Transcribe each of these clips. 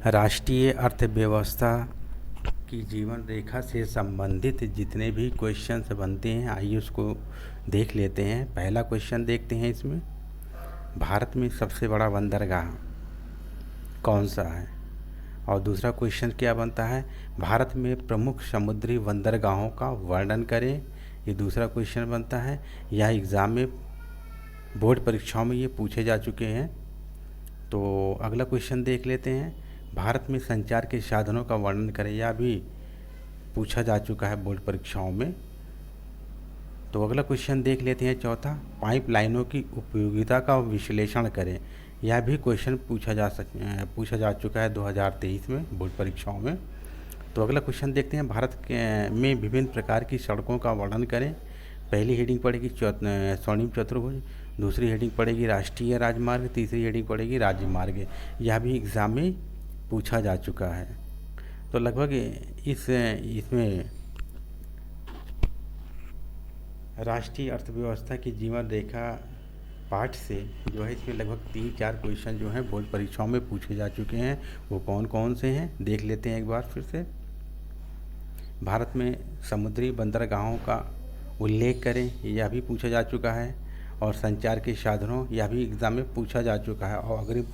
राष्ट्रीय अर्थव्यवस्था की जीवन रेखा से संबंधित जितने भी क्वेश्चंस बनते हैं आइए उसको देख लेते हैं। पहला क्वेश्चन देखते हैं इसमें, भारत में सबसे बड़ा बंदरगाह कौन सा है। और दूसरा क्वेश्चन क्या बनता है, भारत में प्रमुख समुद्री बंदरगाहों का वर्णन करें। ये दूसरा क्वेश्चन बनता है। यह एग्ज़ाम में बोर्ड परीक्षाओं में ये पूछे जा चुके हैं। तो अगला क्वेश्चन देख लेते हैं, भारत में संचार के साधनों का वर्णन करें। यह भी पूछा जा चुका है बोर्ड परीक्षाओं में। तो अगला क्वेश्चन देख लेते हैं चौथा, पाइपलाइनों की उपयोगिता का विश्लेषण करें। यह भी क्वेश्चन पूछा जा चुका है 2023 में बोर्ड परीक्षाओं में। तो अगला क्वेश्चन देखते हैं, में विभिन्न प्रकार की सड़कों का वर्णन करें। पहली हेडिंग पड़ेगी स्वर्णिम चतुर्भुज, दूसरी हेडिंग पड़ेगी राष्ट्रीय राजमार्ग, तीसरी हेडिंग पड़ेगी राज्य मार्ग। यह भी एग्ज़ाम में पूछा जा चुका है। तो लगभग इसमें राष्ट्रीय अर्थव्यवस्था की जीवन रेखा पाठ से जो है इसमें लगभग 3-4 क्वेश्चन जो हैं बोर्ड परीक्षाओं में पूछे जा चुके हैं। वो कौन कौन से हैं देख लेते हैं एक बार फिर से। भारत में समुद्री बंदरगाहों का उल्लेख करें, यह भी पूछा जा चुका है। और संचार के साधनों, यह भी एग्ज़ाम में पूछा जा चुका है। और अग्रिम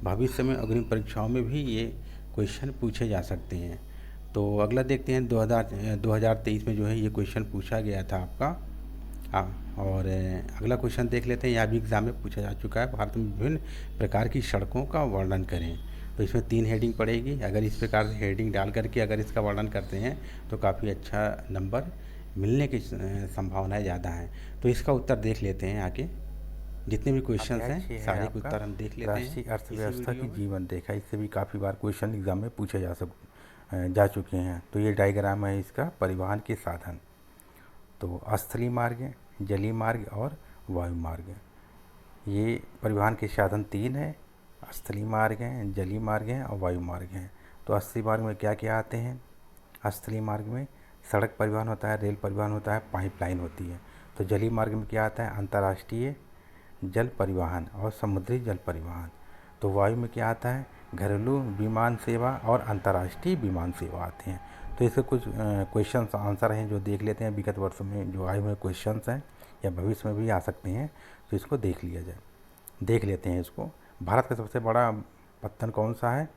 भविष्य में अग्रिम परीक्षाओं में भी ये क्वेश्चन पूछे जा सकते हैं। तो अगला देखते हैं, 2023 में जो है ये क्वेश्चन पूछा गया था आपका। और अगला क्वेश्चन देख लेते हैं, यह भी एग्ज़ाम में पूछा जा चुका है, भारत में विभिन्न प्रकार की सड़कों का वर्णन करें। तो इसमें 3 हेडिंग पड़ेगी। अगर इस प्रकार से हेडिंग डाल करके अगर इसका वर्णन करते हैं तो काफ़ी अच्छा नंबर मिलने की संभावनाएं ज़्यादा हैं। तो इसका उत्तर देख लेते हैं आगे। जितने भी क्वेश्चंस हैं सारे के उत्तर हम देख लेते हैं। राष्ट्रीय अर्थव्यवस्था की जीवन रेखा, इससे भी काफ़ी बार क्वेश्चन एग्जाम में पूछे जा चुके हैं। तो ये डायग्राम है इसका परिवहन के साधन। तो स्थलीय मार्ग, जलीय मार्ग और वायु मार्ग, ये परिवहन के साधन 3 हैं। स्थलीय मार्ग हैं, जलीय मार्ग हैं और वायु मार्ग हैं। तो स्थलीय मार्ग में क्या क्या आते हैं? स्थलीय मार्ग में सड़क परिवहन होता है, रेल परिवहन होता है, पाइपलाइन होती है। तो जलीय मार्ग में क्या आता है? अंतर्राष्ट्रीय जल परिवहन और समुद्री जल परिवहन। तो वायु में क्या आता है? घरेलू विमान सेवा और अंतर्राष्ट्रीय विमान सेवा आते हैं। तो इसके कुछ क्वेश्चन आंसर हैं जो देख लेते हैं, विगत वर्षों में जो आए हुए क्वेश्चंस हैं या भविष्य में भी आ सकते हैं। तो इसको देख लेते हैं इसको। भारत का सबसे बड़ा पत्तन कौन सा है?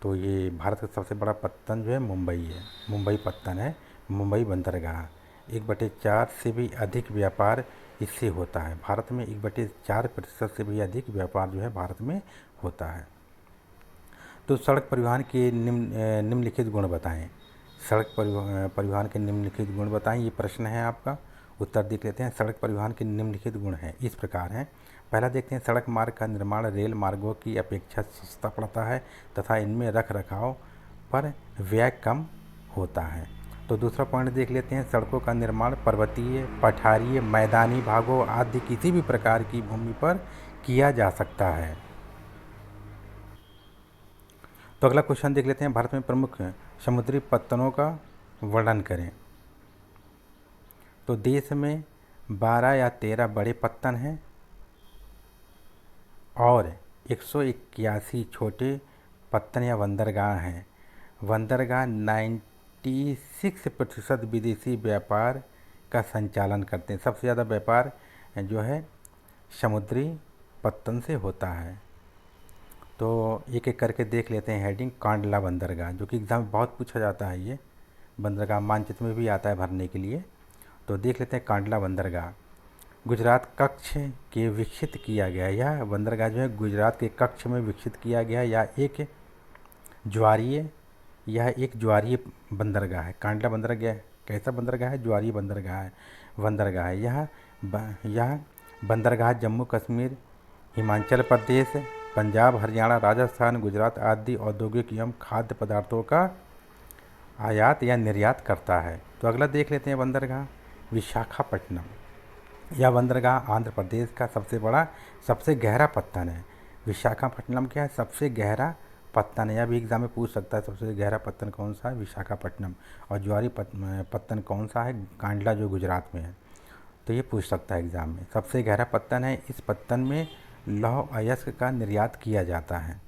तो ये भारत का सबसे बड़ा पत्तन जो है मुंबई है, मुंबई पत्तन है, मुंबई बंदरगाह। 1/4 से भी अधिक व्यापार इससे होता है। भारत में 1/4% से भी अधिक व्यापार जो है भारत में होता है। तो सड़क परिवहन के निम्नलिखित गुण बताएं। सड़क परिवहन के निम्नलिखित गुण बताएं, ये प्रश्न है आपका। उत्तर देख लेते हैं। सड़क परिवहन के निम्नलिखित गुण हैं, इस प्रकार हैं। पहला देखते हैं, सड़क मार्ग का निर्माण रेल मार्गों की अपेक्षा सस्ता पड़ता है तथा इनमें रख रखाव पर व्यय कम होता है। तो दूसरा पॉइंट देख लेते हैं, सड़कों का निर्माण पर्वतीय, पठारीय, मैदानी भागों आदि किसी भी प्रकार की भूमि पर किया जा सकता है। तो अगला क्वेश्चन देख लेते हैं, भारत में प्रमुख समुद्री पत्तनों का वर्णन करें। तो देश में 12 या 13 बड़े पत्तन हैं और 181 छोटे पत्तन या बंदरगाह हैं। बंदरगाह 96% विदेशी व्यापार का संचालन करते हैं। सबसे ज़्यादा व्यापार जो है समुद्री पत्तन से होता है। तो एक एक करके देख लेते हैं हेडिंग। कांडला बंदरगाह, जो कि एग्ज़ाम में बहुत पूछा जाता है, ये बंदरगाह मानचित्र में भी आता है भरने के लिए। तो देख लेते हैं कांडला बंदरगाह। गुजरात कक्ष के विकसित किया गया। यह बंदरगाह जो है गुजरात के कक्ष में विकसित किया गया। यह एक ज्वारीय बंदरगाह है। कांडला बंदरगाह कैसा बंदरगाह है? ज्वारीय बंदरगाह है। यह बंदरगाह जम्मू कश्मीर, हिमाचल प्रदेश, पंजाब, हरियाणा, राजस्थान, गुजरात आदि औद्योगिक एवं खाद्य पदार्थों का आयात या निर्यात करता है। तो अगला देख लेते हैं बंदरगाह विशाखापट्टनम। यह बंदरगाह आंध्र प्रदेश का सबसे गहरा पत्तन है। विशाखापट्टनम क्या है? सबसे गहरा पत्तन है। यह भी एग्जाम में पूछ सकता है, सबसे गहरा पत्तन कौन सा है? विशाखापट्टनम। और ज्वारी पत्तन कौन सा है? कांडला, जो गुजरात में है। तो ये पूछ सकता है एग्ज़ाम में। सबसे गहरा पत्तन है। इस पत्तन में लौह अयस्क का निर्यात किया जाता है।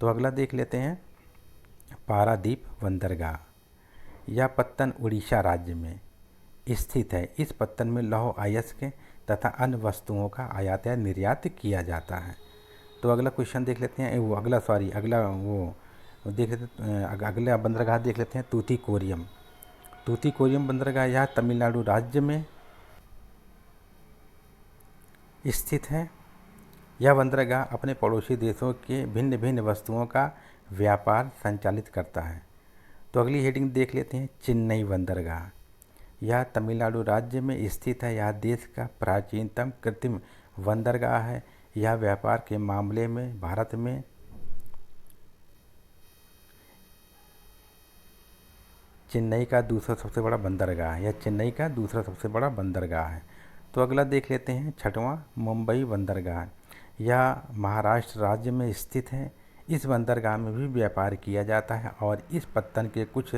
तो अगला देख लेते हैं, पारादीप बंदरगाह। यह पत्तन उड़ीसा राज्य में स्थित है। इस पत्तन में लौह अयस्क तथा अन्य वस्तुओं का आयात या निर्यात किया जाता है। तो अगला क्वेश्चन देख लेते हैं, अगला बंदरगाह देख लेते हैं तूतीकोरियम। तूतीकोरियम बंदरगाह यह तमिलनाडु राज्य में स्थित है। यह बंदरगाह अपने पड़ोसी देशों के भिन्न भिन्न वस्तुओं का व्यापार संचालित करता है। तो अगली हेडिंग देख लेते हैं चेन्नई बंदरगाह। यह तमिलनाडु राज्य में स्थित है। यह देश का प्राचीनतम कृत्रिम बंदरगाह है। यह व्यापार के मामले में भारत में चेन्नई का दूसरा सबसे बड़ा बंदरगाह है। यह चेन्नई का दूसरा सबसे बड़ा बंदरगाह है। तो अगला देख लेते हैं छठवां मुंबई बंदरगाह। यह महाराष्ट्र राज्य में स्थित है। इस बंदरगाह में भी व्यापार किया जाता है और इस पत्तन के कुछ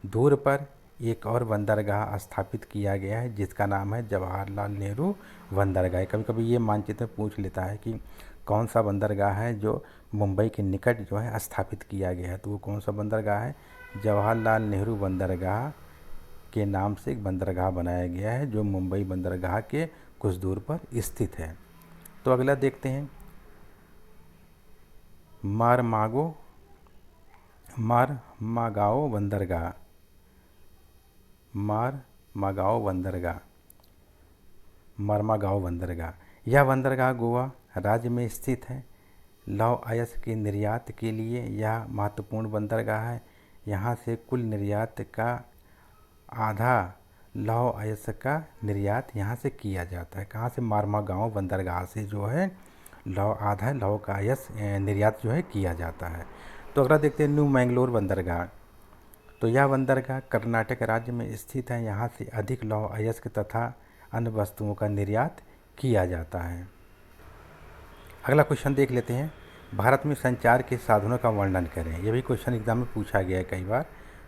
दूर पर एक और बंदरगाह स्थापित किया गया है जिसका नाम है जवाहरलाल नेहरू बंदरगाह। कभी कभी ये मानचित्र पूछ लेता है कि कौन सा बंदरगाह है जो मुंबई के निकट जो है स्थापित किया गया है, तो वो कौन सा बंदरगाह है? जवाहरलाल नेहरू बंदरगाह के नाम से एक बंदरगाह बनाया गया है जो मुंबई बंदरगाह के कुछ दूर पर स्थित है। तो अगला देखते हैं मारमागाओ बंदरगाह। मरमागाओ बंदरगाह। यह बंदरगाह गोवा राज्य में स्थित है। लौह अयस्क के निर्यात के लिए यह महत्वपूर्ण बंदरगाह है। यहाँ से कुल निर्यात का आधा लौह अयस्क का निर्यात यहाँ से किया जाता है। कहाँ से? मारमागाओ बंदरगाह से जो है आधा लौह का अयस्क निर्यात जो है किया जाता है। तो अगला देखते हैं न्यू मैंगलोर बंदरगाह। तो यह बंदरगाह कर्नाटक राज्य में स्थित है। यहाँ से अधिक लौह अयस्क तथा अन्य वस्तुओं का निर्यात किया जाता है। अगला क्वेश्चन देख लेते हैं, भारत में संचार के साधनों का वर्णन करें। यह भी क्वेश्चन एग्जाम में पूछा गया है कई बार।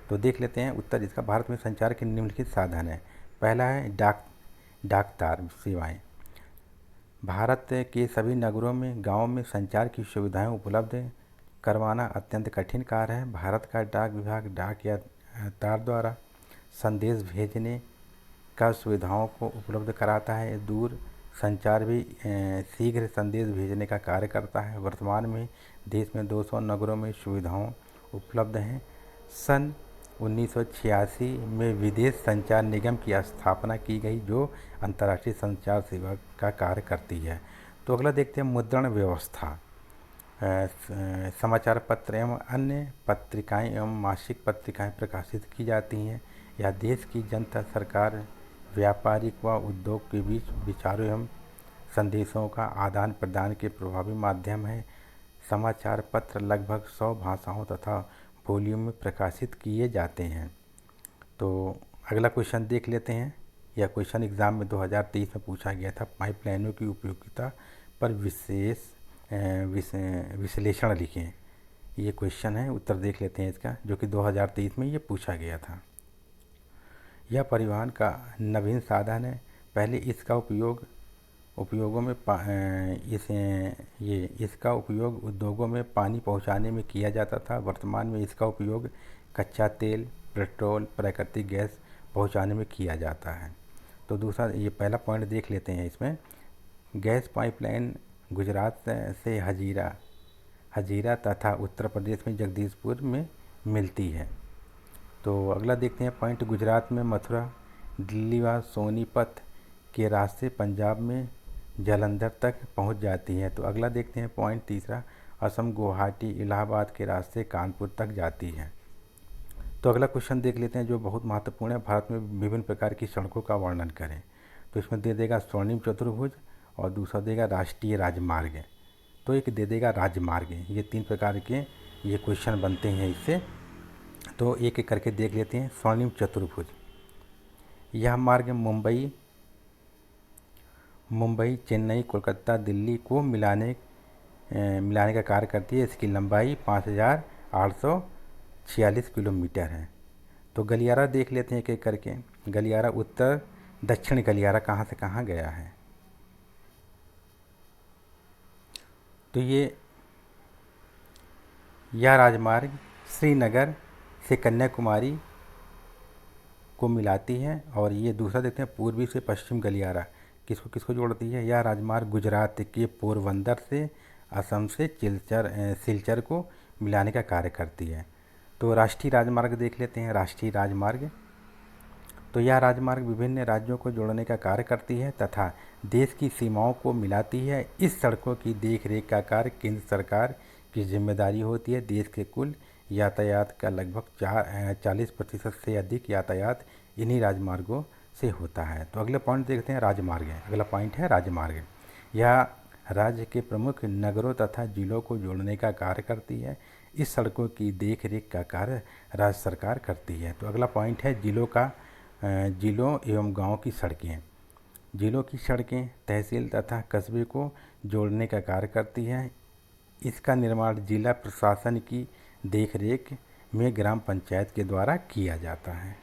तो देख लेते हैं उत्तर इसका। भारत में संचार के निम्नलिखित साधन है। पहला है डाक तार सेवाएँ। भारत के सभी नगरों में, गाँव में संचार की सुविधाएं उपलब्ध करवाना अत्यंत कठिन कार्य है। भारत का डाक विभाग डाक या तार द्वारा संदेश भेजने का सुविधाओं को उपलब्ध कराता है। दूर संचार भी शीघ्र संदेश भेजने का कार्य करता है। वर्तमान में देश में 200 नगरों में सुविधाओं उपलब्ध हैं। सन 1986 में विदेश संचार निगम की स्थापना की गई जो अंतर्राष्ट्रीय संचार सेवा का कार्य करती है। तो अगला देखते हैं मुद्रण व्यवस्था। समाचार पत्र एवं अन्य पत्रिकाएं एवं मासिक पत्रिकाएं प्रकाशित की जाती हैं। यह देश की जनता, सरकार, व्यापारिक व उद्योग के बीच विचारों एवं संदेशों का आदान प्रदान के प्रभावी माध्यम है। समाचार पत्र लगभग 100 भाषाओं तथा वॉल्यूम में प्रकाशित किए जाते हैं। तो अगला क्वेश्चन देख लेते हैं। यह क्वेश्चन एग्ज़ाम में 2023 में पूछा गया था। पाइपलाइनों की उपयोगिता पर विश्लेषण लिखें। ये क्वेश्चन है, उत्तर देख लेते हैं इसका, जो कि 2023 में ये पूछा गया था। यह परिवहन का नवीन साधन है। पहले इसका उपयोग उद्योगों में पानी पहुंचाने में किया जाता था। वर्तमान में इसका उपयोग कच्चा तेल, पेट्रोल, प्राकृतिक गैस पहुंचाने में किया जाता है। तो दूसरा, ये पहला पॉइंट देख लेते हैं इसमें। गैस पाइपलाइन गुजरात से हजीरा तथा उत्तर प्रदेश में जगदीशपुर में मिलती है। तो अगला देखते हैं पॉइंट, गुजरात में मथुरा, दिल्ली व सोनीपत के रास्ते पंजाब में जालंधर तक पहुंच जाती है। तो अगला देखते हैं पॉइंट तीसरा, असम गुवाहाटी इलाहाबाद के रास्ते कानपुर तक जाती है। तो अगला क्वेश्चन देख लेते हैं जो बहुत महत्वपूर्ण है, भारत में विभिन्न प्रकार की सड़कों का वर्णन करें। तो इसमें दे देगा स्वर्णिम चतुर्भुज और दूसरा देगा राष्ट्रीय राजमार्ग, तो एक दे देगा राजमार्ग। ये 3 प्रकार के ये क्वेश्चन बनते हैं इससे। तो एक एक करके देख लेते हैं। स्वर्णिम चतुर्भुज, यह मार्ग मुंबई, चेन्नई, कोलकाता, दिल्ली को मिलाने का कार्य करती है। इसकी लंबाई 5846 किलोमीटर है। तो गलियारा देख लेते हैं एक एक करके। गलियारा उत्तर दक्षिण गलियारा कहाँ से कहाँ गया है। तो यह राजमार्ग श्रीनगर से कन्याकुमारी को मिलाती है। और ये दूसरा देखते हैं, पूर्वी से पश्चिम गलियारा किसको किसको जोड़ती है। यह राजमार्ग गुजरात के पोरबंदर से असम से सिलचर को मिलाने का कार्य करती है। तो राष्ट्रीय राजमार्ग देख लेते हैं। राष्ट्रीय राजमार्ग, तो यह राजमार्ग विभिन्न राज्यों को जोड़ने का कार्य करती है तथा देश की सीमाओं को मिलाती है। इस सड़कों की देखरेख का कार्य केंद्र सरकार की जिम्मेदारी होती है। देश के कुल यातायात का लगभग 40% से अधिक यातायात इन्हीं राजमार्गों से होता है। तो अगला पॉइंट देखते हैं, राजमार्ग है। अगला पॉइंट है राजमार्ग। यह राज्य के प्रमुख नगरों तथा जिलों को जोड़ने का कार्य करती है। इस सड़कों की देखरेख का कार्य राज्य सरकार करती है। तो अगला पॉइंट है जिलों एवं गाँव की सड़कें। जिलों की सड़कें तहसील तथा कस्बे को जोड़ने का कार्य करती है। इसका निर्माण जिला प्रशासन की देखरेख में ग्राम पंचायत के द्वारा किया जाता है।